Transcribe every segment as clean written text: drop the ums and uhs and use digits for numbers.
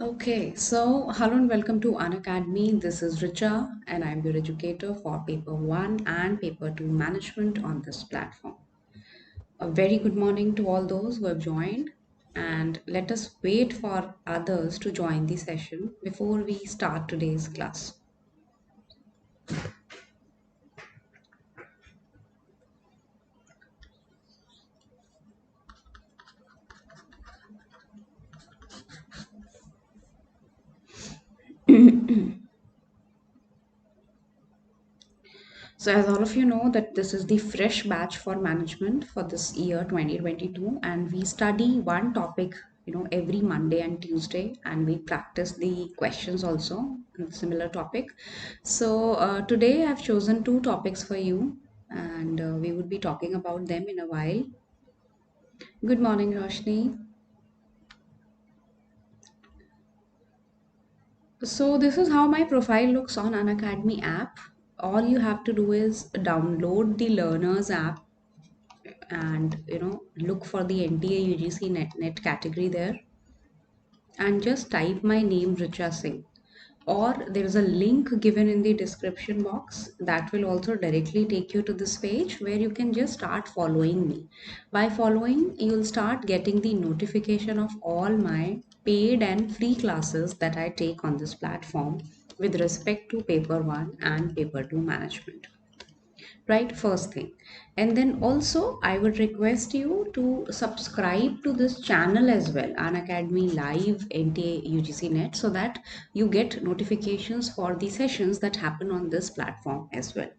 Okay, so hello and welcome to Unacademy. This is Richa, and I'm your educator for Paper 1 and Paper 2 Management on this platform. A very good morning to all those who have joined, and let us wait for others to join the session before we start today's class. So as all of you know that this is the fresh batch for management for this year 2022, and we study one topic every Monday and Tuesday, and we practice the questions also on similar topic. So today I've chosen two topics for you, and we would be talking about them in a while. Good morning, Roshni. So this is how my profile looks on Unacademy app. All you have to do is download the learners app and look for the NTA-UGC net category there, and just type my name, Richa Singh, or there is a link given in the description box that will also directly take you to this page where you can just start following me. By following, you'll start getting the notification of all my paid and free classes that I take on this platform with respect to paper 1 and paper 2 management, right? First thing. And then also I would request you to subscribe to this channel as well, An Academy Live NTA UGC Net, so that you get notifications for the sessions that happen on this platform as well,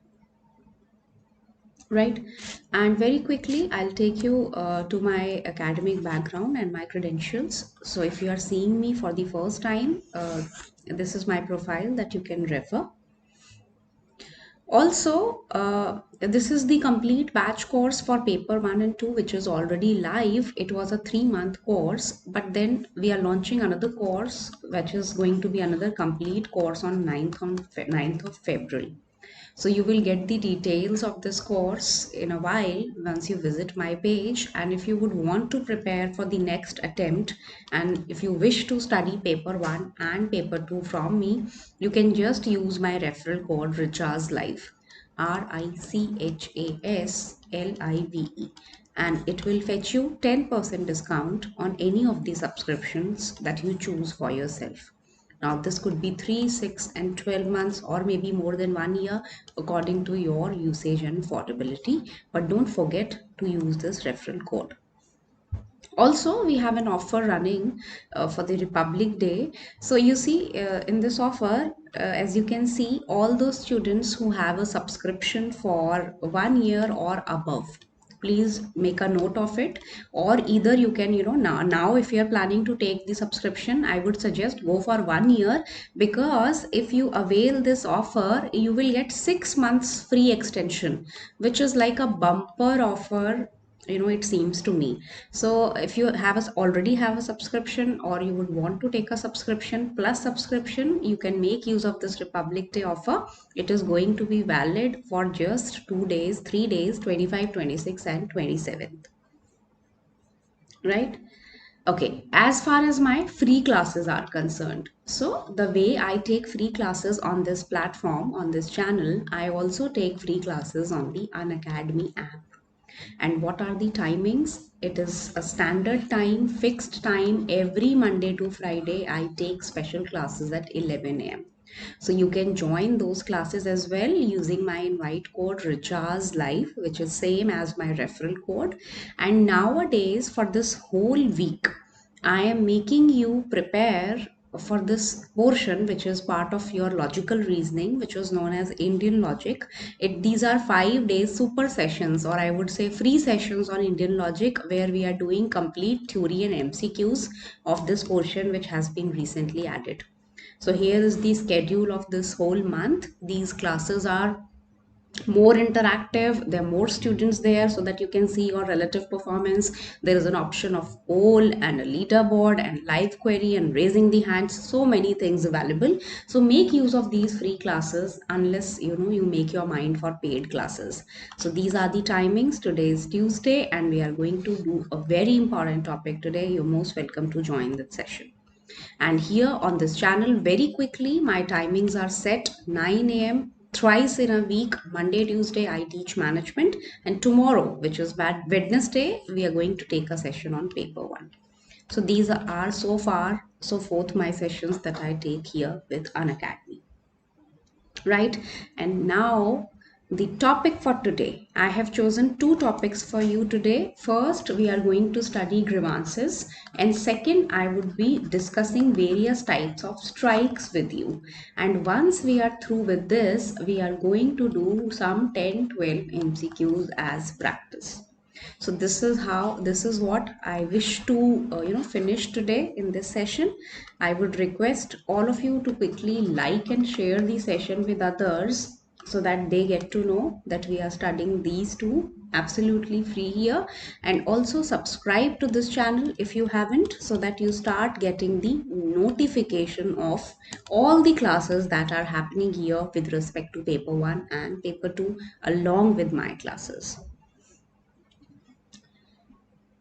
right? And very quickly I'll take you to my academic background and my credentials. So if you are seeing me for the first time, this is my profile that you can refer. Also, this is the complete batch course for paper 1 and 2, which is already live. It was a 3-month course, but then we are launching another course, which is going to be another complete course on 9th of February. So you will get the details of this course in a while once you visit my page. And if you would want to prepare for the next attempt, and if you wish to study paper 1 and paper 2 from me, you can just use my referral code Richas Live, RICHASLIVE, and it will fetch you 10% discount on any of the subscriptions that you choose for yourself. Now, this could be 3, 6, and 12 months, or maybe more than 1 year, according to your usage and affordability. But don't forget to use this referral code. Also, we have an offer running for the Republic Day. So you see in this offer, as you can see, all those students who have a subscription for 1 year or above, please make a note of it. Or either you can, now if you are planning to take the subscription, I would suggest go for 1 year, because if you avail this offer, you will get 6 months free extension, which is like a bumper offer, it seems to me. So if you already have a subscription, or you would want to take a subscription plus subscription, you can make use of this Republic Day offer. It is going to be valid for just 2 days, 3 days, 25, 26, and 27th, right? Okay, as far as my free classes are concerned, so the way I take free classes on this platform, on this channel, I also take free classes on the Unacademy app. And what are the timings? It is a standard time, fixed time. Every Monday to Friday, I take special classes at 11 a.m. So you can join those classes as well using my invite code Richas Live, which is same as my referral code. And nowadays, for this whole week, I am making you prepare for this portion, which is part of your logical reasoning, which was known as Indian logic. These are 5 days super sessions, or I would say free sessions on Indian logic, where we are doing complete theory and MCQs of this portion, which has been recently added. So here is the schedule of this whole month. These classes are more interactive, there are more students there, so that you can see your relative performance. There is an option of poll and a leaderboard and live query and raising the hands, so many things available. So make use of these free classes, unless you make your mind for paid classes. So these are the timings. Today is Tuesday, and we are going to do a very important topic today. You're most welcome to join that session. And here on this channel, very quickly, my timings are set 9 a.m. thrice in a week. Monday, Tuesday, I teach management. And tomorrow, which is Wednesday, we are going to take a session on paper one. So these are so far, so forth my sessions that I take here with Unacademy. Right? And now the topic for today. I have chosen two topics for you today. First, we are going to study grievances, and second, I would be discussing various types of strikes with you. And once we are through with this, we are going to do some 10-12 MCQs as practice. So this is what I wish to finish today in this session. I would request all of you to quickly like and share the session with others, so that they get to know that we are studying these two absolutely free here. And also subscribe to this channel if you haven't, so that you start getting the notification of all the classes that are happening here with respect to paper 1 and paper 2 along with my classes.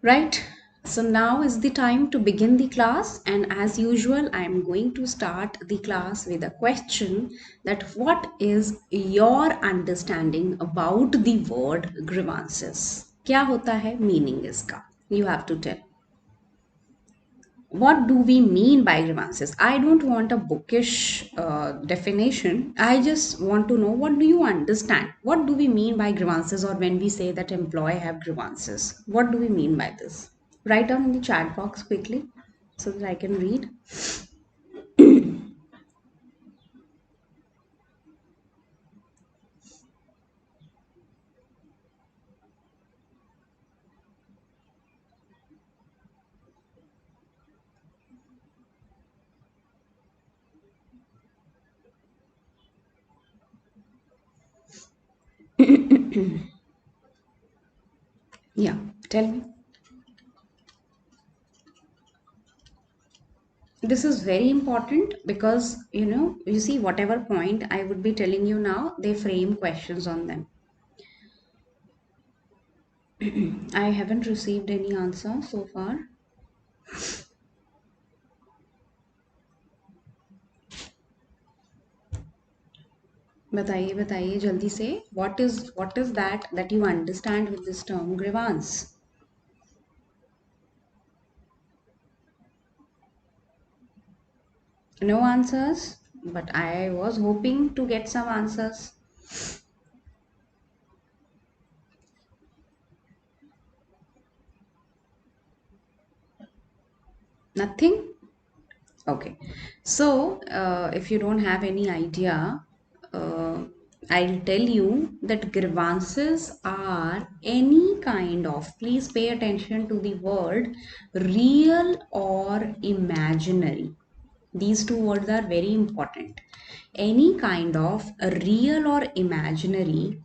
Right, so now is the time to begin the class, and as usual I am going to start the class with a question that what is your understanding about the word grievances? क्या होता है meaning इसका? You have to tell. What do we mean by grievances? I don't want a bookish definition. I just want to know, what do you understand? What do we mean by grievances, or when we say that employee have grievances? What do we mean by this? Write down in the chat box quickly so that I can read. Yeah, tell me. This is very important because you see, whatever point I would be telling you now, they frame questions on them. I haven't received any answer so far. बताइए बताइए जल्दी से. What is that you understand with this term grievance? No answers, but I was hoping to get some answers. Nothing? Okay. So if you don't have any idea, I'll tell you that grievances are any kind of, please pay attention to the word, real or imaginary. These two words are very important. Any kind of real or imaginary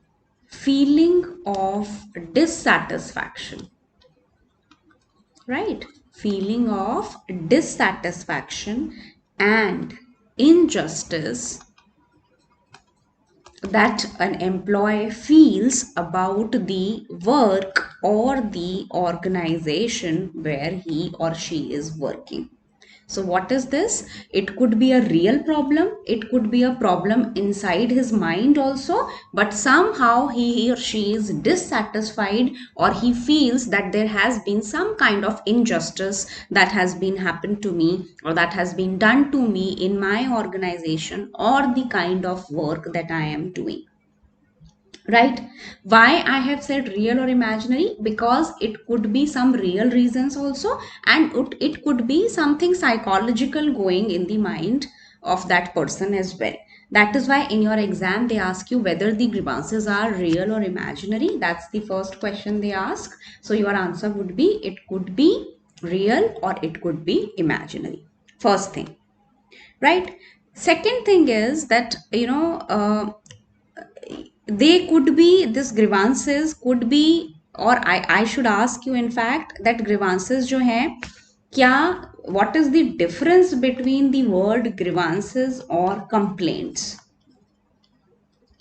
feeling of dissatisfaction, right? Feeling of dissatisfaction and injustice that an employee feels about the work or the organization where he or she is working. So what is this? It could be a real problem. It could be a problem inside his mind also, but somehow he or she is dissatisfied, or he feels that there has been some kind of injustice that has been happened to me, or that has been done to me in my organization, or the kind of work that I am doing. Right? Why I have said real or imaginary? Because it could be some real reasons also, and it could be something psychological going in the mind of that person as well. That is why in your exam they ask you whether the grievances are real or imaginary. That's the first question they ask. So your answer would be, it could be real or it could be imaginary. First thing. Right? Second thing is that they could be, this grievances could be, or I should ask you in fact, that grievances जो हैं क्या, what is the difference between the word grievances or complaints?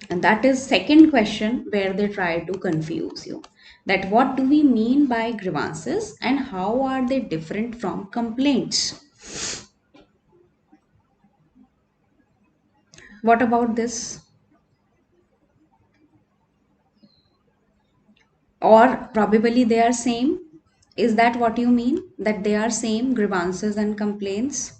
And that is second question where they try to confuse you, that what do we mean by grievances and how are they different from complaints? What about this? Or probably they are same. Is that what you mean? That they are same, grievances and complaints?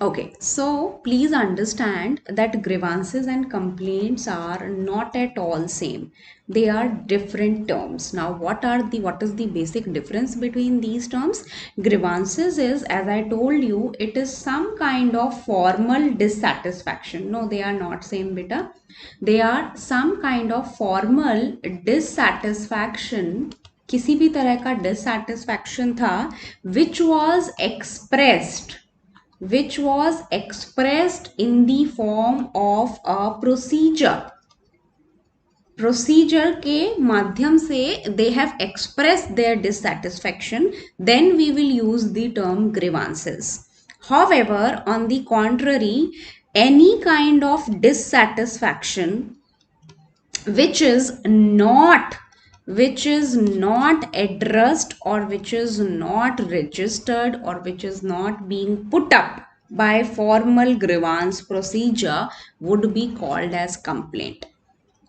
Okay, so please understand that grievances and complaints are not at all same. They are different terms. Now, what is the basic difference between these terms? Grievances is, as I told you, it is some kind of formal dissatisfaction. No, they are not same, beta. They are some kind of formal dissatisfaction. किसी भी तरह का dissatisfaction था which was expressed in the form of a procedure के माध्यम से they have expressed their dissatisfaction, then we will use the term grievances. However, on the contrary, any kind of dissatisfaction which is not addressed, or which is not registered, or which is not being put up by formal grievance procedure would be called as complaint.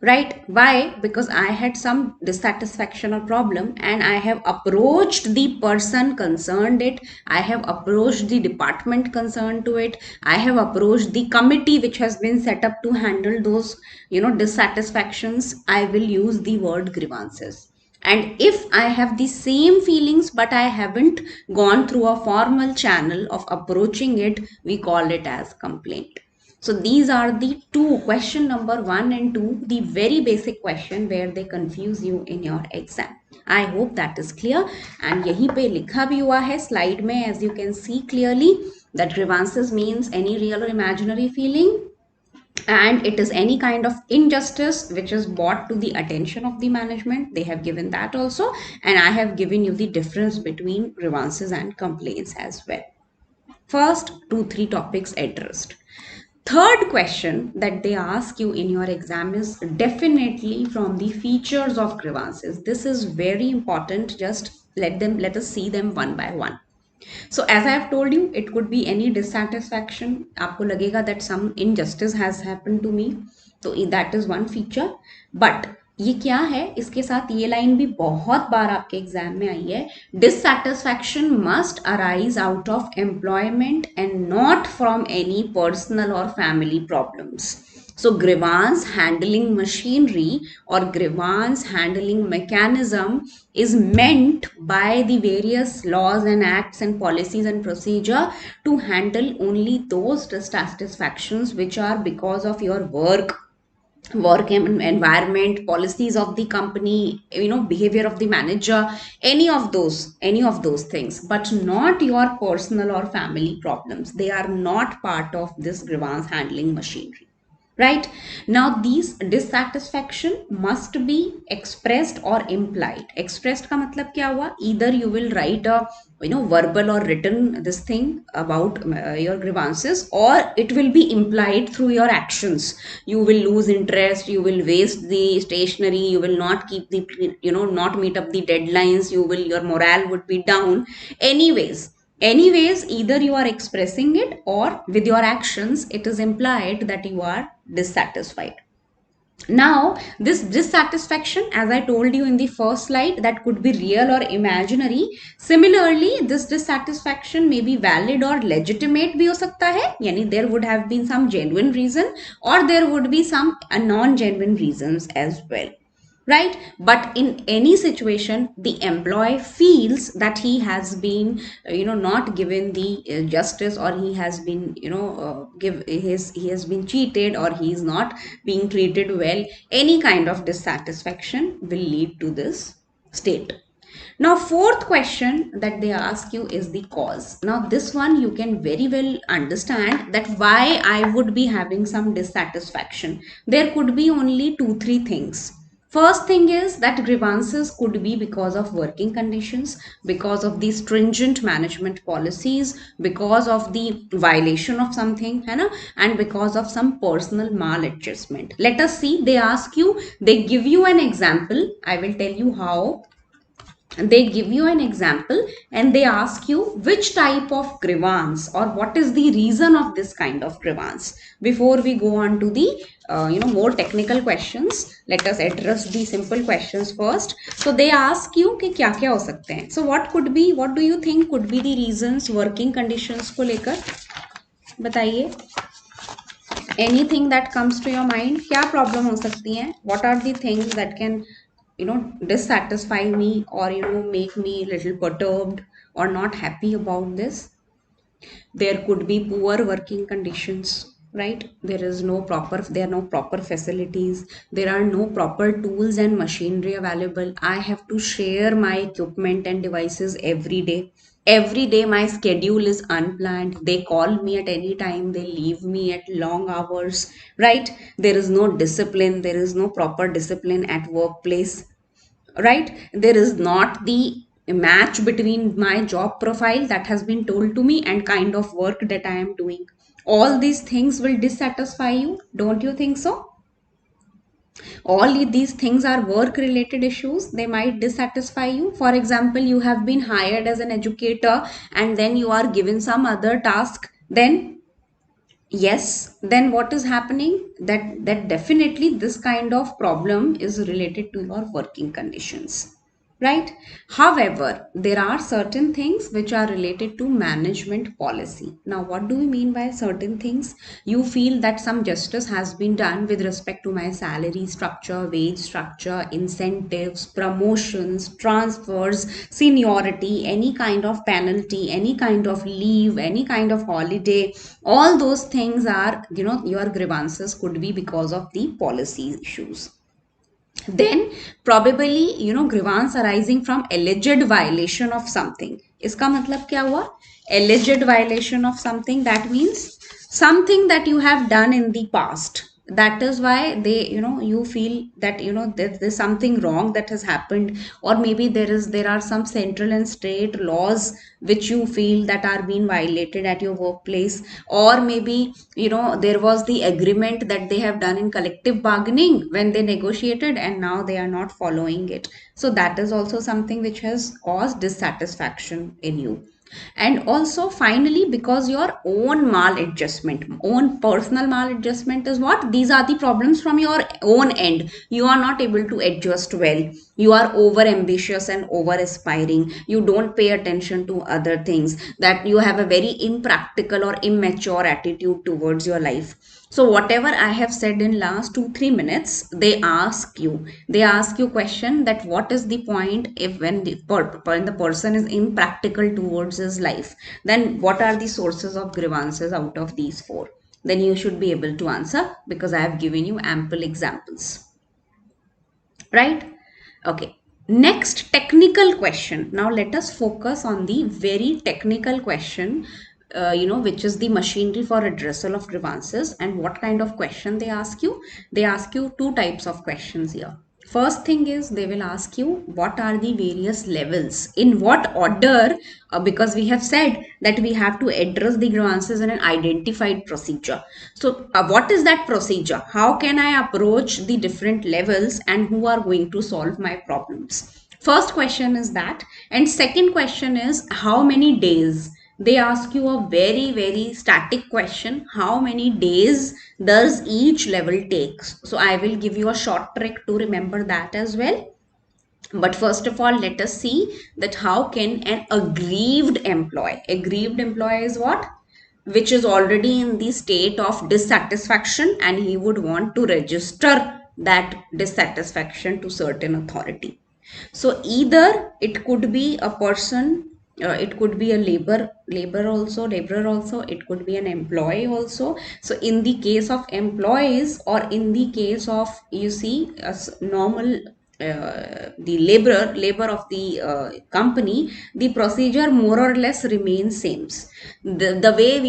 Right? Why? Because I had some dissatisfaction or problem and I have approached the person concerned it. I have approached the department concerned to it. I have approached the committee which has been set up to handle those, dissatisfactions. I will use the word grievances. And if I have the same feelings but I haven't gone through a formal channel of approaching it, we call it as complaint. So these are the two, question number 1 and 2, the very basic question where they confuse you in your exam. I hope that is clear. And yahi pe likha bhi hua hai slide mein, as you can see clearly, that grievances means any real or imaginary feeling, and it is any kind of injustice which is brought to the attention of the management. They have given that also, and I have given you the difference between grievances and complaints as well. First 2-3 topics addressed. Third question that they ask you in your exam is definitely from the features of grievances. This is very important. Just let us see them one by one. So as I have told you, it could be any dissatisfaction. आपको लगेगा that some injustice has happened to me. तो that is one feature. But ये क्या है, इसके साथ ये line भी बहुत बार आपके एग्जाम में आई है. Dissatisfaction must arise out of employment and not from any personal or family problems. So grievance handling machinery or grievance handling mechanism is meant by the various laws and acts and policies and procedure to handle only those dissatisfactions which are because of your work environment, policies of the company, behavior of the manager, any of those things, but not your personal or family problems. They are not part of this grievance handling machinery. Right? Now these dissatisfaction must be expressed or implied. Expressed का मतलब क्या हुआ? Either you will write a verbal or written this thing about your grievances, or it will be implied through your actions. You will lose interest, you will waste the stationery, you will not keep the not meet up the deadlines, your morale would be down. Anyways, either you are expressing it or with your actions, it is implied that you are dissatisfied. Now, this dissatisfaction, as I told you in the first slide, that could be real or imaginary. Similarly, this dissatisfaction may be valid or legitimate bhi ho sakta hai. Yani there would have been some genuine reason, or there would be some non-genuine reasons as well. Right? But in any situation, the employee feels that he has been not given the justice, or he has been he has been cheated, or he is not being treated well. Any kind of dissatisfaction will lead to this state. Now, fourth question that they ask you is the cause. Now, this one you can very well understand that why I would be having some dissatisfaction. There could be only 2-3 things. First thing is that grievances could be because of working conditions, because of the stringent management policies, because of the violation of something, and because of some personal maladjustment. Let us see. They ask you, they give you an example. I will tell you how They give you an example and they ask you which type of grievance or what is the reason of this kind of grievance. Before we go on to the more technical questions, let us address the simple questions first. So they ask you कि क्या क्या हो सकते हैं. So what do you think could be the reasons working conditions को लेकर? बताइए. Anything that comes to your mind, क्या problem हो सकती है? What are the things that can dissatisfy me or make me a little perturbed or not happy about this? There could be poor working conditions, right? There are no proper facilities, there are no proper tools and machinery available. I have to share my equipment and devices every day. My schedule is unplanned, they call me at any time, they leave me at long hours, right? There is no discipline, there is no proper discipline at workplace, right? There is not the match between my job profile that has been told to me and kind of work that I am doing. All these things will dissatisfy you, don't you think so? All these things are work related issues, they might dissatisfy you. For example, you have been hired as an educator and then you are given some other task, then yes, then what is happening, that definitely this kind of problem is related to your working conditions, right? However, there are certain things which are related to management policy. Now what do we mean by certain things? You feel that some justice has been done with respect to my salary structure, wage structure, incentives, promotions, transfers, seniority, any kind of penalty, any kind of leave, any kind of holiday. All those things are, your grievances could be because of the policy issues. Then probably grievance arising from alleged violation of something. इसका मतलब क्या हुआ? Alleged violation of something, that means something that you have done in the past, that is why they you feel that there's something wrong that has happened, or maybe there are some central and state laws which you feel that are being violated at your workplace, or maybe there was the agreement that they have done in collective bargaining when they negotiated and now they are not following it. So that is also something which has caused dissatisfaction in you. And also finally, because your own maladjustment, own personal maladjustment is what? These are the problems from your own end. You are not able to adjust well, you are over ambitious and over aspiring, you don't pay attention to other things, that you have a very impractical or immature attitude towards your life. So whatever I have said in last 2-3 minutes, they ask you question that what is the point if when the person is impractical towards his life, then what are the sources of grievances out of these four? Then you should be able to answer because I have given you ample examples, right? Okay, next technical question. Now let us focus on the very technical question, which is the machinery for redressal of grievances. And what kind of question they ask you? They ask you two types of questions here. First thing is they will ask you what are the various levels, in what order, because we have said that we have to address the grievances in an identified procedure. So what is that procedure? How can I approach the different levels and who are going to solve my problems? First question is that. And second question is how many days? They ask you a very very static question, how many days does each level takes? So I will give you a short trick to remember that as well. But first of all, let us see that how can an aggrieved employee is what? Which is already in the state of dissatisfaction and he would want to register that dissatisfaction to certain authority. So either it could be a person, it could be a laborer also, it could be an employee also. So in the case of employees, or in the case of, you see, normal the labor of the company, the procedure more or less remains same. The way,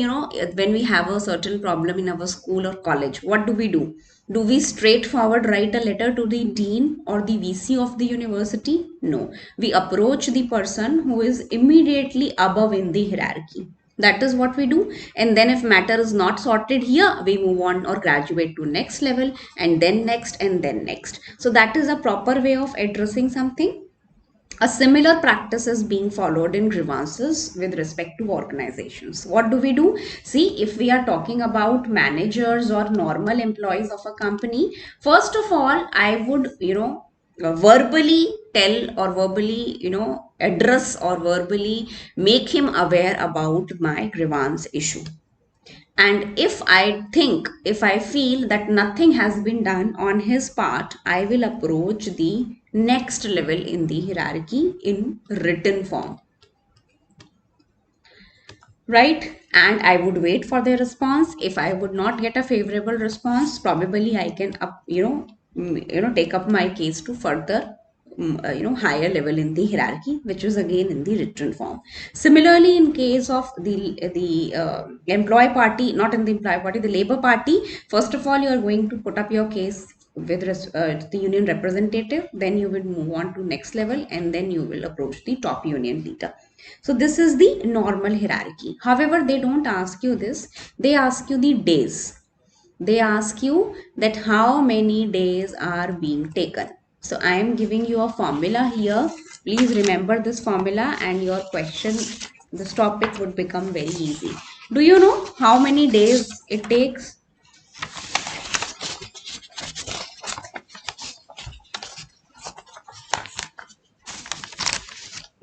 when we have a certain problem in our school or college, what do? Do we straightforward write a letter to the dean or the VC of the university? No. We approach the person who is immediately above in the hierarchy. That is what we do. And then if matter is not sorted here, we move on or graduate to next level and then next and then next. So that is a proper way of addressing something. A similar practice is being followed in grievances with respect to organizations. What do we do? See, if we are talking about managers or normal employees of a company, first of all, I would, verbally tell or verbally, address or verbally make him aware about my grievance issue. And if I feel that nothing has been done on his part, I will approach the next level in the hierarchy in written form, right? And I would wait for their response. If I would not get a favorable response, probably I can take up my case to further higher level in the hierarchy, which is again in the written form. Similarly, in case of the employee party, not in the employee party, the labor party, first of all you are going to put up your case with the union representative, then you will move on to next level, and then you will approach the top union leader. So this is the normal hierarchy. However, they don't ask you this. They ask you the days. They ask you that how many days are being taken. So I am giving you a formula here. Please remember this formula and your question, this topic would become very easy. Do you know how many days it takes?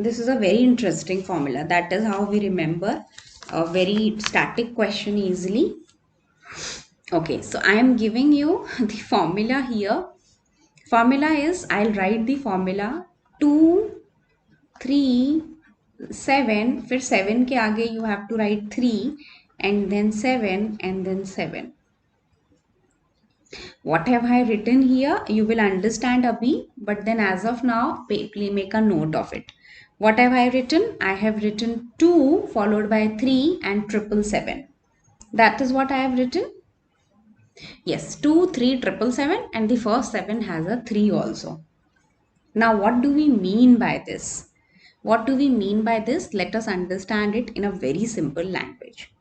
This is a very interesting formula. That is how we remember a very static question easily. Okay, so I am giving you the formula here. Formula is, I'll write the formula 2, 3, 7. फिर 7 के आगे you have to write 3 and then 7 and then 7. What have I written here? You will understand abhi, but then as of now, please make a note of it. What have I written? I have written 2 followed by 3 and 777. That is what I have written. Yes, 2, 3, 777, and the first 7 has a 3 also. Now, what do we mean by this? What do we mean by this? Let us understand it in a very simple language.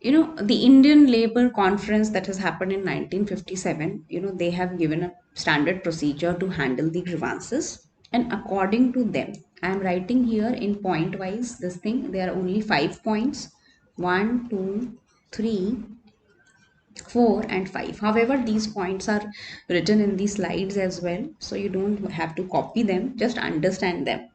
The Indian Labour Conference that has happened in 1957, they have given a standard procedure to handle the grievances. And according to them, I am writing here in point wise this thing. There are only 5 points. 1, 2, 3, 4 and 5. However, these points are written in the slides as well, so you don't have to copy them, just understand them.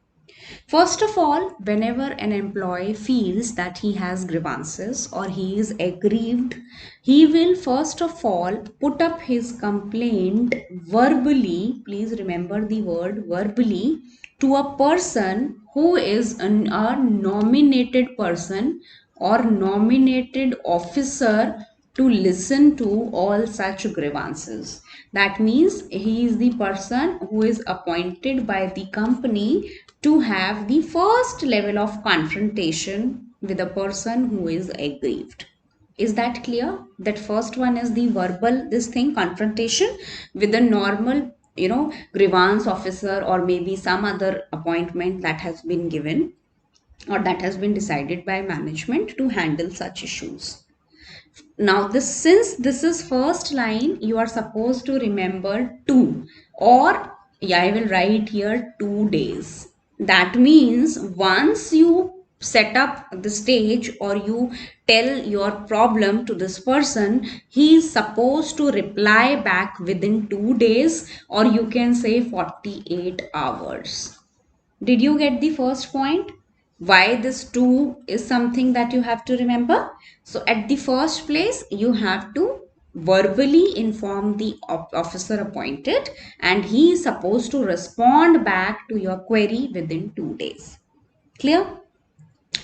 First of all, whenever an employee feels that he has grievances or he is aggrieved, he will first of all put up his complaint verbally. Please remember the word verbally, to a person who is a nominated person or nominated officer to listen to all such grievances. That means he is the person who is appointed by the company to have the first level of confrontation with a person who is aggrieved. Is that clear? That first one is the verbal, this thing, confrontation with a normal, grievance officer or maybe some other appointment that has been given or that has been decided by management to handle such issues. Now since this is first line, you are supposed to remember 2, or yeah, I will write here 2 days. That means once you set up the stage or you tell your problem to this person, he is supposed to reply back within 2 days, or you can say 48 hours. Did you get the first point? Why this 2 is something that you have to remember? So at the first place, you have to verbally inform the officer appointed, and he is supposed to respond back to your query within 2 days. Clear?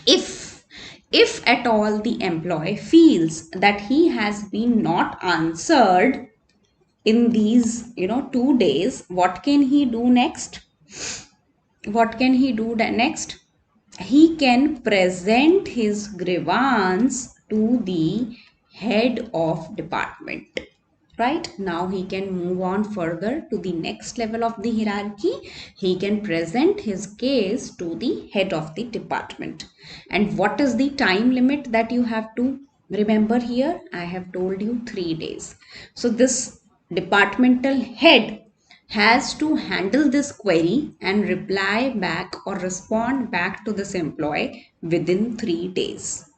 If at all the employee feels that he has been not answered in these 2 days, what can he do next? What can he do next? He can present his grievance to the head of department. Right now, he can move on further to the next level of the hierarchy. He can present his case to the head of the department. And what is the time limit that you have to remember here? I have told you 3 days. So this departmental head has to handle this query and reply back or respond back to this employee within 3 days.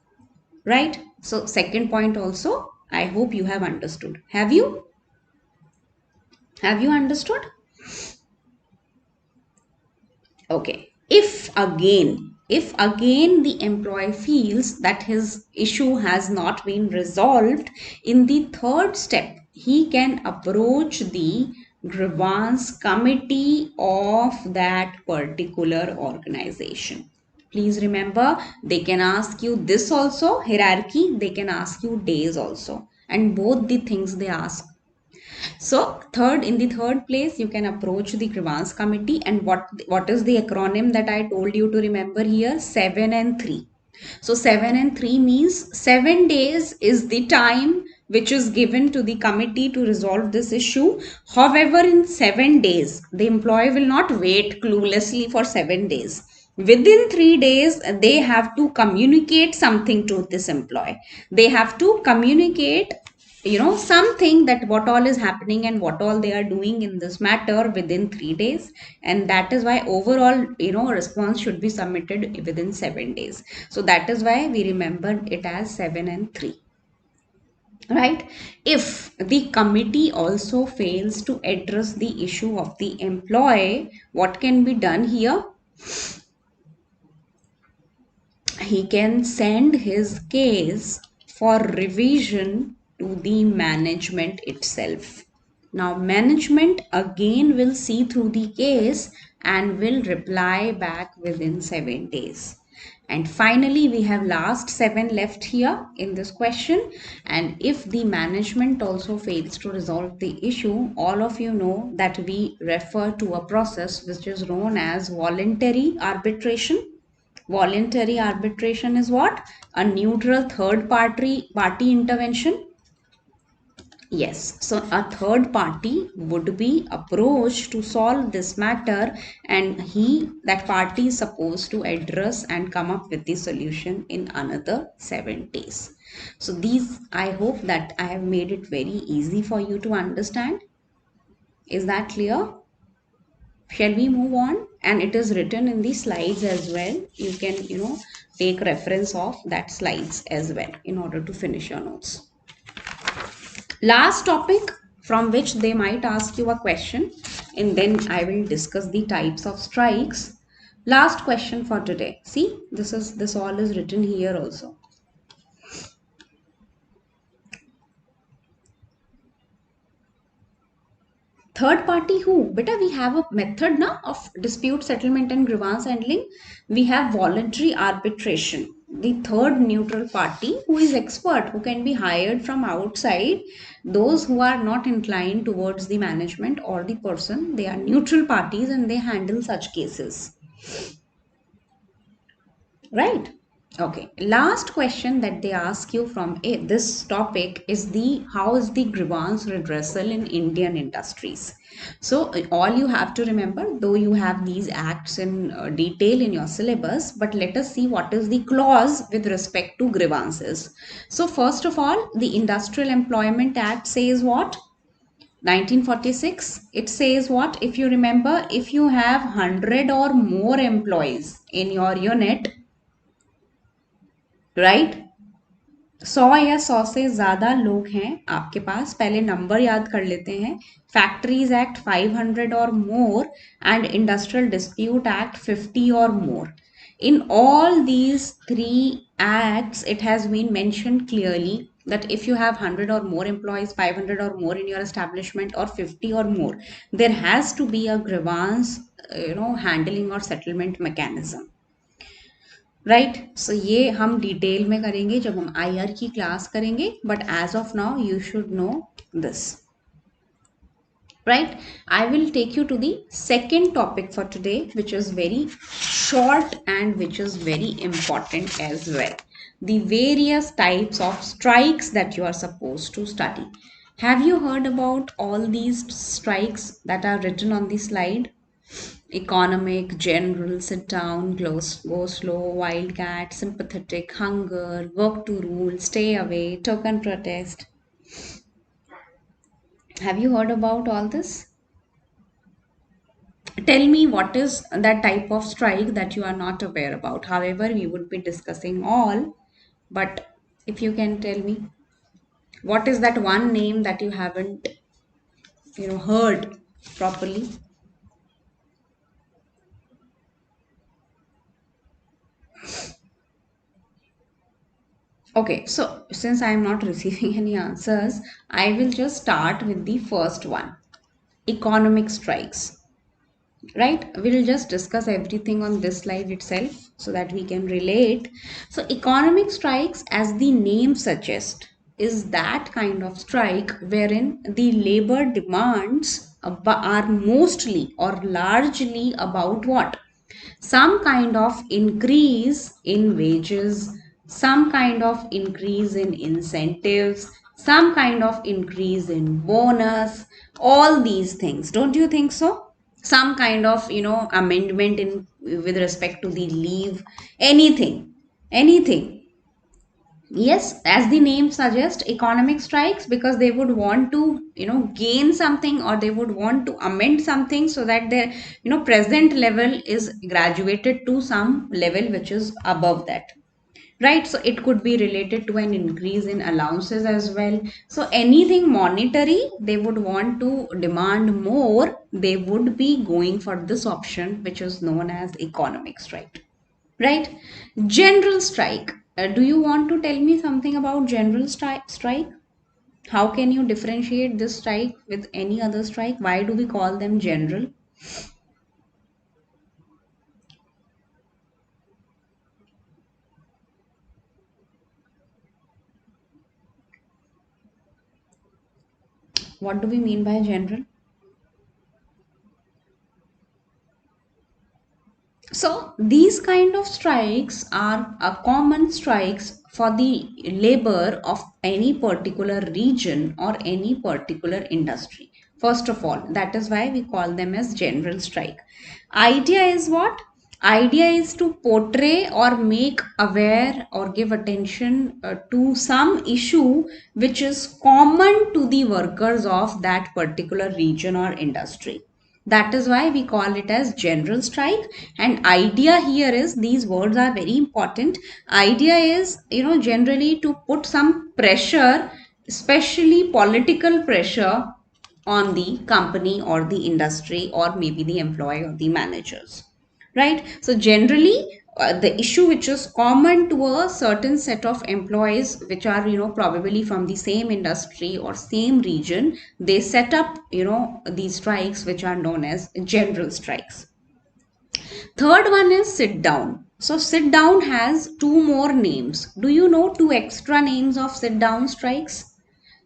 Right? So second point also, I hope you have understood. Have you? Have you understood? Okay. If again the employee feels that his issue has not been resolved, in the third step, he can approach the grievance committee of that particular organization. Please remember, they can ask you this also, hierarchy, they can ask you days also. And both the things they ask. So in the third place, you can approach the grievance committee. And what is the acronym that I told you to remember here? 7 and 3. So 7 and 3 means 7 days is the time which is given to the committee to resolve this issue. However, in 7 days, the employee will not wait cluelessly for 7 days. Within 3 days, they have to communicate something to this employee. They have to communicate something, that what all is happening and what all they are doing in this matter within 3 days. And that is why overall response should be submitted within 7 days. So that is why we remember it as 7 and 3. Right? If the committee also fails to address the issue of the employee, what can be done here? He can send his case for revision to the management itself. Now, management again will see through the case and will reply back within 7 days. And finally, we have last 7 left here in this question. And if the management also fails to resolve the issue, all of you know that we refer to a process which is known as voluntary arbitration. Voluntary arbitration is what? A neutral third party intervention. Yes, so a third party would be approached to solve this matter, and that party is supposed to address and come up with the solution in another 7 days. So these, I hope that I have made it very easy for you to understand. Is that clear? Shall we move on? And it is written in the slides as well. You can take reference of that slides as well in order to finish your notes. Last topic from which they might ask you a question, and then I will discuss the types of strikes. Last question for today. See, this all is written here also. Third party who? Beta, we have a method now of dispute settlement and grievance handling. We have voluntary arbitration. The third neutral party who is expert, who can be hired from outside. Those who are not inclined towards the management or the person, they are neutral parties and they handle such cases. Right? Okay, last question that they ask you from this topic is how is the grievance redressal in Indian industries? So all you have to remember, though you have these acts in detail in your syllabus, but let us see what is the clause with respect to grievances. So first of all, the Industrial Employment Act says what? 1946, it says what? If you remember, if you have 100 or more employees in your unit, right 100 या 100 से ज़्यादा लोग हैं आपके पास, पहले number याद कर लेते हैं. फैक्ट्रीज एक्ट 500 और more and industrial dispute act 50 और मोर. In all these 3 acts, it has been mentioned clearly that if you have 100 or more employees, 500 or more in your establishment, or 50 or more, there has to be a grievance handling or settlement mechanism. Right. So ये हम detail में करेंगे जब हम IR की class करेंगे, but as of now you should know this. Right? I will take you to the second topic for today, which is very short and which is very important as well. The various types of strikes that you are supposed to study. Have you heard about all these strikes that are written on the slide? Economic, general, sit down, go slow, wildcat, sympathetic, hunger, work to rule, stay away, token protest. Have you heard about all this? Tell me what is that type of strike that you are not aware about. However, we would be discussing all, but if you can tell me what is that one name that you haven't, heard properly. Okay, so since I am not receiving any answers, I will just start with the first one, economic strikes. Right, we'll just discuss everything on this slide itself so that we can relate. So economic strikes, as the name suggests, is that kind of strike wherein the labor demands are mostly or largely about what? Some kind of increase in wages, some kind of increase in incentives, some kind of increase in bonus, all these things. Don't you think so? Some kind of, amendment in with respect to the leave, anything. Yes, as the name suggests, economic strikes, because they would want to, gain something, or they would want to amend something so that their, present level is graduated to some level which is above that. Right, so it could be related to an increase in allowances as well. So anything monetary, they would want to demand more, they would be going for this option, which is known as economic strike. Right, general strike. Do you want to tell me something about general strike? How can you differentiate this strike with any other strike? Why do we call them general? What do we mean by general? So these kind of strikes are common strikes for the labor of any particular region or any particular industry. First of all, that is why we call them as general strike. Idea is what? Idea is to portray or make aware or give attention to some issue which is common to the workers of that particular region or industry. That is why we call it as general strike. And idea here is, these words are very important. Idea is, generally to put some pressure, especially political pressure, on the company or the industry or maybe the employee or the managers. Right, so generally the issue which is common to a certain set of employees, which are, probably from the same industry or same region, they set up, these strikes which are known as general strikes. Third one is sit down. So sit down has two more names. Do you know two extra names of sit down strikes?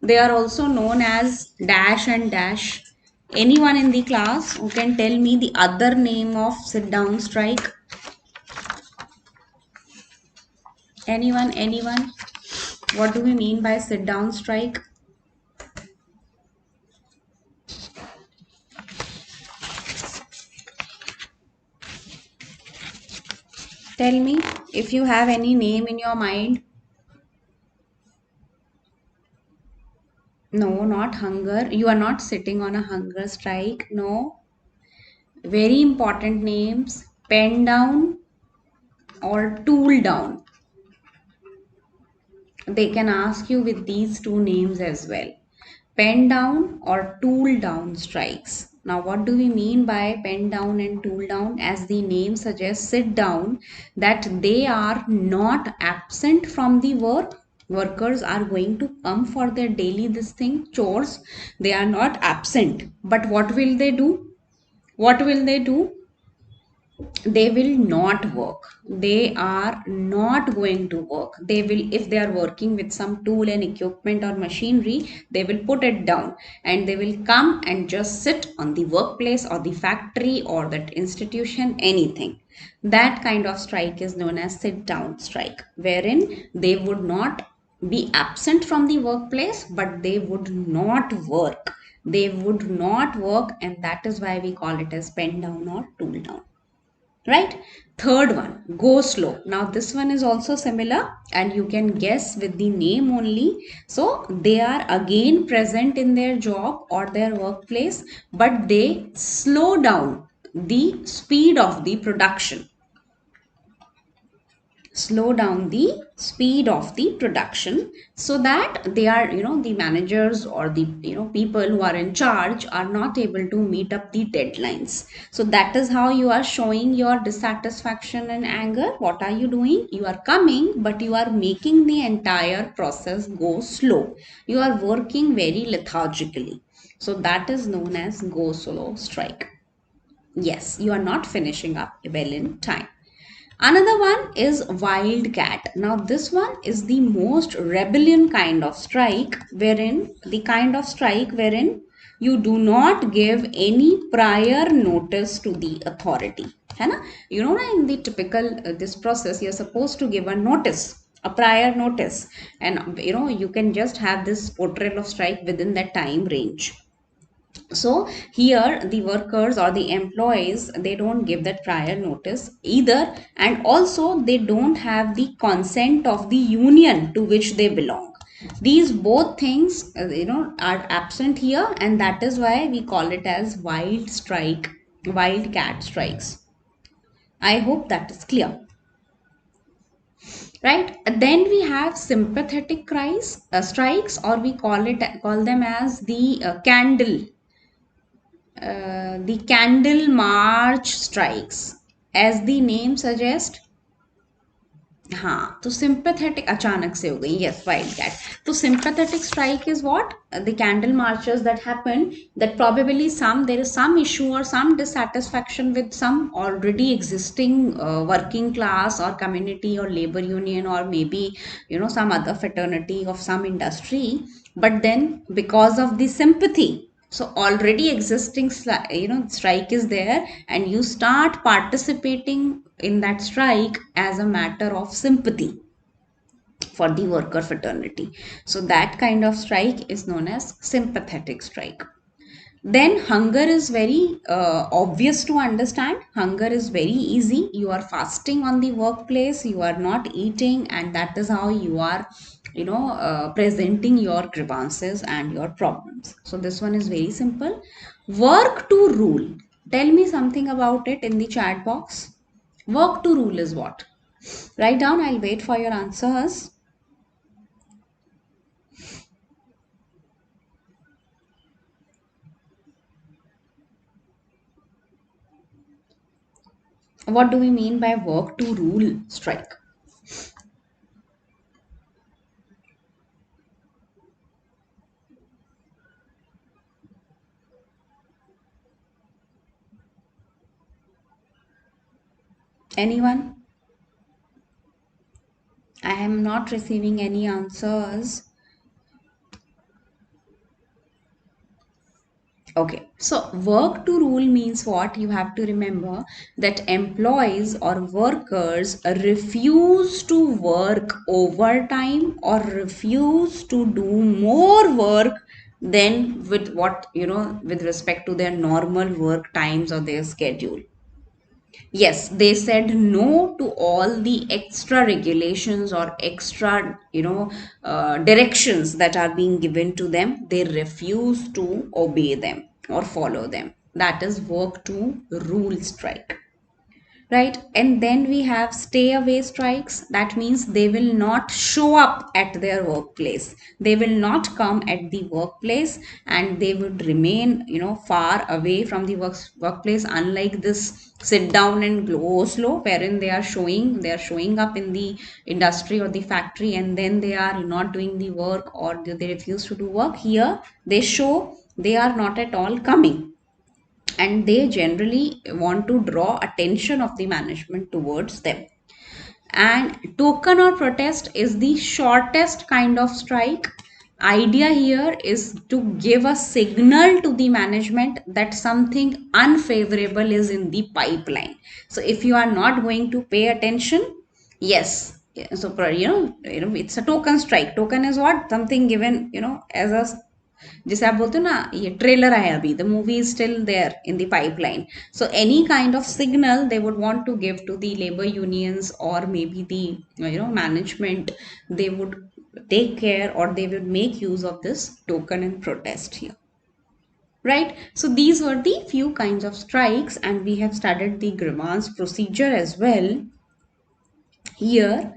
They are also known as dash and dash. Anyone in the class who can tell me the other name of sit down strike? Anyone? What do we mean by sit down strike? Tell me if you have any name in your mind. No, not hunger. You are not sitting on a hunger strike. No. Very important names: pen down or tool down. They can ask you with these two names as well: pen down or tool down strikes. Now, what do we mean by pen down and tool down? As the name suggests, sit down, that they are not absent from the work. Workers are going to come for their daily this thing chores. They are not absent. But what will they do? What will they do? They will not work. They are not going to work. They will, if they are working with some tool and equipment or machinery, they will put it down and they will come and just sit on the workplace or the factory or that institution, anything. That kind of strike is known as sit down strike, wherein they would not be absent from the workplace, but they would not work. They would not work, and that is why we call it as pen down or tool down. Right, third one, go slow. Now this one is also similar and you can guess with the name only. So they are again present in their job or their workplace, but they slow down. the speed of the production, slow down the speed of the production, so that they are, the managers or the, people who are in charge are not able to meet up the deadlines. So that is how you are showing your dissatisfaction and anger. What are you doing? You are coming, but you are making the entire process go slow. You are working very lethargically. So that is known as go slow strike. Yes, you are not finishing up well in time. Another one is wildcat. Now, this one is the most rebellion kind of strike, wherein you do not give any prior notice to the authority. है ना? In the typical this process, you're supposed to give a notice, a prior notice, and you can just have this portrayal of strike within that time range. So here the workers or the employees, they don't give that prior notice either, and also they don't have the consent of the union to which they belong. These both things are absent here, and that is why we call it as wildcat strikes. I hope that is clear. Right, then we have sympathetic strikes, or we call them as the candle march strikes. As the name suggests, हाँ, तो sympathetic अचानक से हो गई, yes, wildcat. तो sympathetic strike is what? The candle marches that happen, that probably there is some issue or some dissatisfaction with some already existing working class or community or labor union, or maybe some other fraternity of some industry. But then because of the sympathy, so already existing strike is there, and you start participating in that strike as a matter of sympathy for the worker fraternity. So that kind of strike is known as sympathetic strike. Then hunger is very obvious to understand. Hunger is very easy. You are fasting on the workplace, you are not eating, and that is how you are presenting your grievances and your problems. So this one is very simple. Work to rule. Tell me something about it in the chat box. Work to rule is what? Write down, I'll wait for your answers. What do we mean by work to rule strike? Anyone? I am not receiving any answers. Okay, so work to rule means what? You have to remember that employees or workers refuse to work overtime or refuse to do more work than with what, with respect to their normal work times or their schedule. Yes, they said no to all the extra regulations or extra, directions that are being given to them. They refuse to obey them or follow them. That is work to rule strike, right? And then we have stay away strikes. That means they will not show up at their workplace, they will not come at the workplace, and they would remain far away from the workplace. Unlike this sit down and go slow, wherein they are showing up in the industry or the factory, and then they are not doing the work, or they refuse to do work. Here they show they are not at all coming, and they generally want to draw attention of the management towards them. And token or protest is the shortest kind of strike. Idea here is to give a signal to the management that something unfavorable is in the pipeline. So if you are not going to pay attention, yes, so it's a token strike. Token is what? Something given as a, जिसे आप बोलते हो ना, ये trailer आया अभी, the movie is still there in the pipeline. So any kind of signal they would want to give to the labor unions or maybe the management, they would take care, or they would make use of this token and protest here. right? So these were the few kinds of strikes, and we have studied the grievance procedure as well. Here,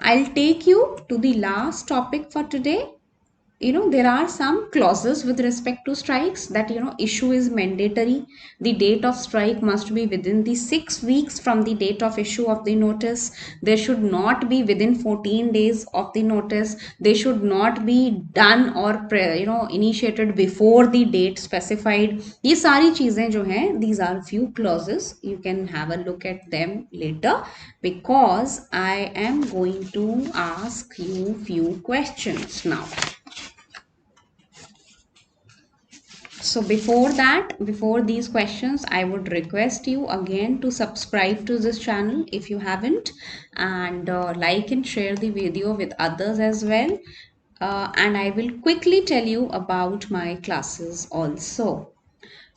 I'll take you to the last topic for today. There are some clauses with respect to strikes that issue is mandatory. The date of strike must be within the 6 weeks from the date of issue of the notice. There should not be within 14 days of the notice. They should not be done or initiated before the date specified. ये सारी चीजें जो हैं, these are few clauses. You can have a look at them later, because I am going to ask you few questions now. So before these questions, I would request you again to subscribe to this channel if you haven't, and like and share the video with others as well. And I will quickly tell you about my classes also.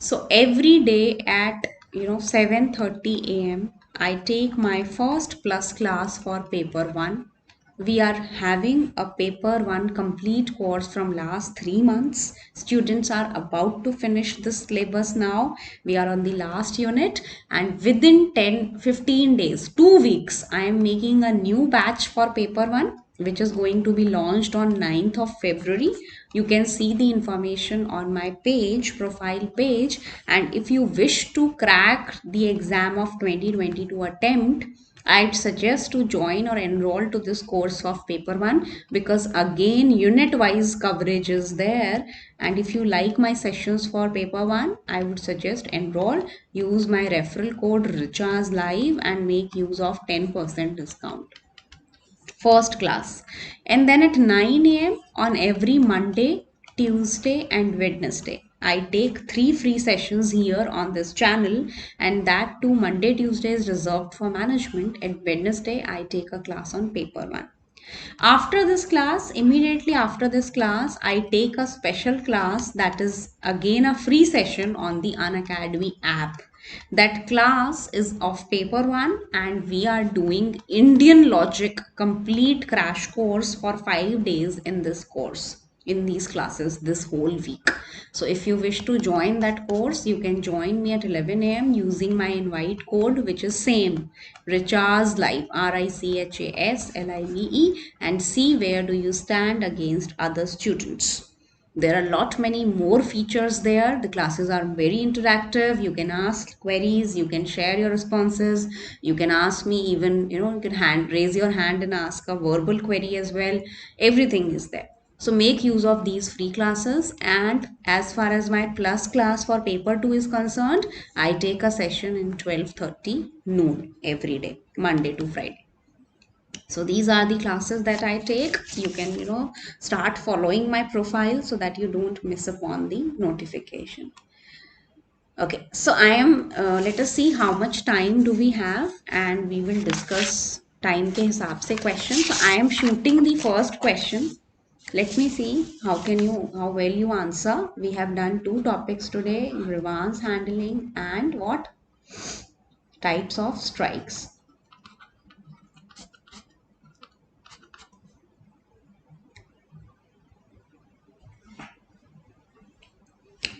So every day at 7:30 a.m. I take my first plus class for paper 1. We are having a paper 1 complete course from last 3 months. Students are about to finish this syllabus now. We are on the last unit, and within 10-15 days, 2 weeks, I am making a new batch for paper 1, which is going to be launched on 9th of February. You can see the information on my page, profile page, and if you wish to crack the exam of 2022 attempt, I'd suggest to join or enroll to this course of paper 1, because again unit wise coverage is there. And if you like my sessions for paper 1, I would suggest enroll, use my referral code Richa's Live and make use of 10% discount. First class. And then at 9 a.m. on every Monday, Tuesday and Wednesday, I take 3 free sessions here on this channel, and that too Monday, Tuesday is reserved for management, and Wednesday I take a class on paper 1. After this class, immediately after this class, I take a special class that is again a free session on the Unacademy app. That class is of paper 1, and we are doing Indian logic complete crash course for 5 days in this course, in these classes this whole week. So if you wish to join that course, you can join me at 11 a.m. using my invite code, which is same, Richas Live, RICHASLIVE, and see where do you stand against other students. There are a lot many more features there. The classes are very interactive. You can ask queries, you can share your responses, you can ask me even, you can raise your hand and ask a verbal query as well. Everything is there. So make use of these free classes. And as far as my plus class for paper 2 is concerned, I take a session in 12:30 noon every day, Monday to Friday. So these are the classes that I take. You can start following my profile so that you don't miss upon the notification. Okay, so I am let us see how much time do we have, and we will discuss time के हिसाब से question. So I am shooting the first question. Let me see how well you answer. We have done 2 topics today: grievance handling and what types of strikes.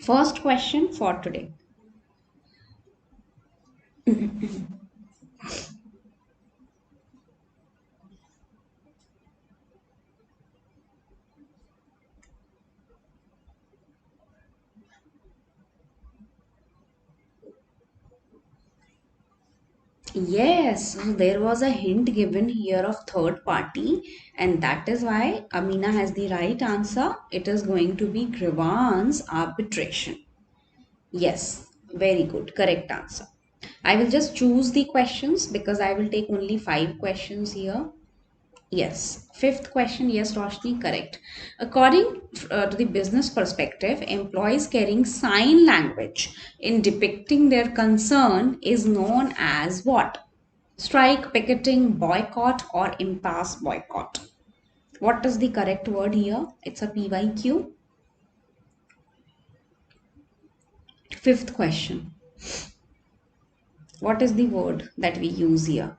First question for today. Yes, so there was a hint given here of third party, and that is why Amina has the right answer. It is going to be grievance arbitration. Yes, very good, correct answer. I will just choose the questions because I will take only 5 questions here. Yes, fifth question, yes, Roshni, correct. According to the business perspective, employees carrying sign language in depicting their concern is known as what? Strike, picketing, boycott, or impasse boycott. What is the correct word here? It's a PYQ. Fifth question. What is the word that we use here?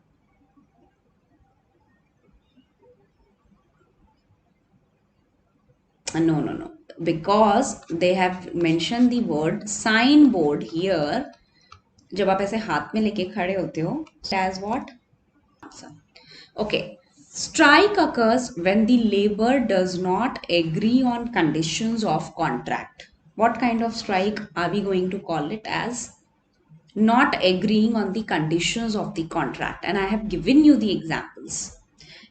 No. because they have mentioned the word signboard here. जब आप ऐसे हाथ में लेके खड़े होते हो, as what? Okay. Strike occurs when the labor does not agree on conditions of contract. What kind of strike are we going to call it as? Not agreeing on the conditions of the contract. And I have given you the examples.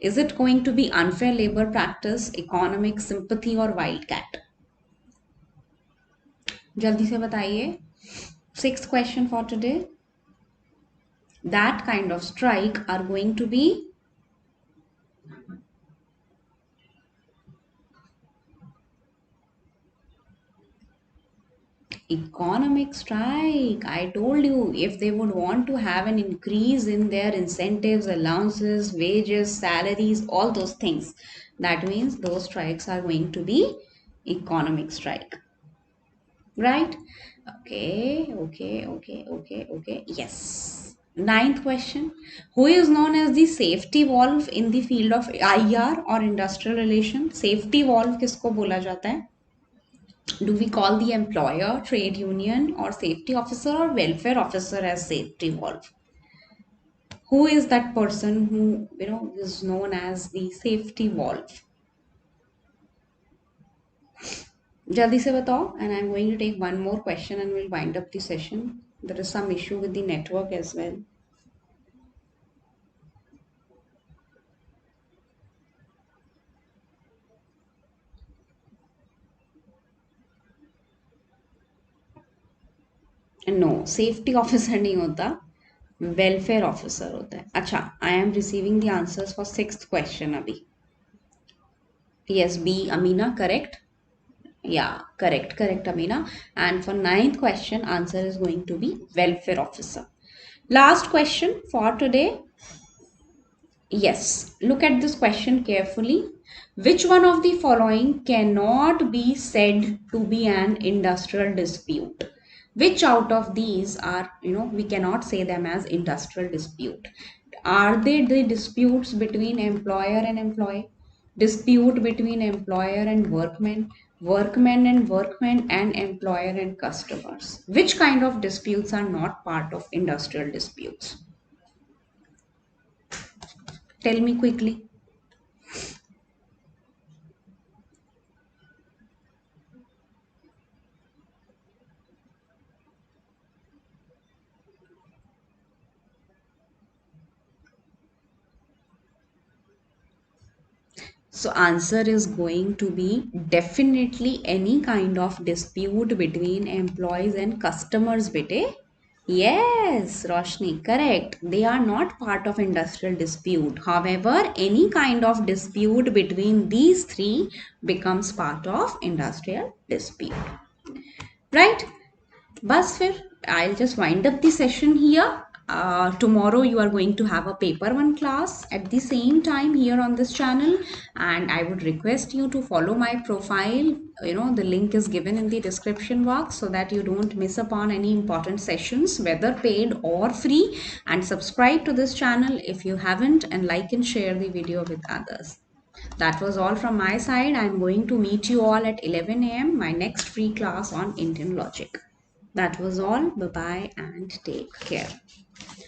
Is it going to be unfair labor practice, economic sympathy, or wildcat? जल्दी से बताइए. Sixth question for today. That kind of strike are going to be economic strike. I told you, if they would want to have an increase in their incentives, allowances, wages, salaries, all those things, that means those strikes are going to be economic strike. Right? Okay. Yes. Ninth question. Who is known as the safety valve in the field of IR or industrial relation? Safety valve किसको बोला जाता है? Do we call the employer, trade union, or safety officer or welfare officer as safety valve? Who is that person who is known as the safety valve? Jaldi se batao, and I'm going to take one more question and we'll wind up the session. There is some issue with the network as well. No, safety officer नहीं होता, welfare officer होता है. अच्छा, I am receiving the answers for sixth question अभी. Yes, B, Amina, correct? Yeah, correct, Amina. And for ninth question, answer is going to be welfare officer. Last question for today. Yes, look at this question carefully. Which one of the following cannot be said to be an industrial dispute? Which out of these are, we cannot say them as industrial dispute? Are they the disputes between employer and employee? Dispute between employer and workmen, workmen and workmen, and employer and customers? Which kind of disputes are not part of industrial disputes? Tell me quickly. So answer is going to be definitely any kind of dispute between employees and customers, bete. Yes, Roshni, correct. They are not part of industrial dispute. However, any kind of dispute between these three becomes part of industrial dispute. Right? Bas fir, I'll just wind up the session here. Tomorrow you are going to have a paper one class at the same time here on this channel, and I would request you to follow my profile. The link is given in the description box so that you don't miss upon any important sessions, whether paid or free, and subscribe to this channel if you haven't, and like and share the video with others. That was all from my side. I'm going to meet you all at 11 a.m. my next free class on Indian logic. That was all. Bye bye and take care.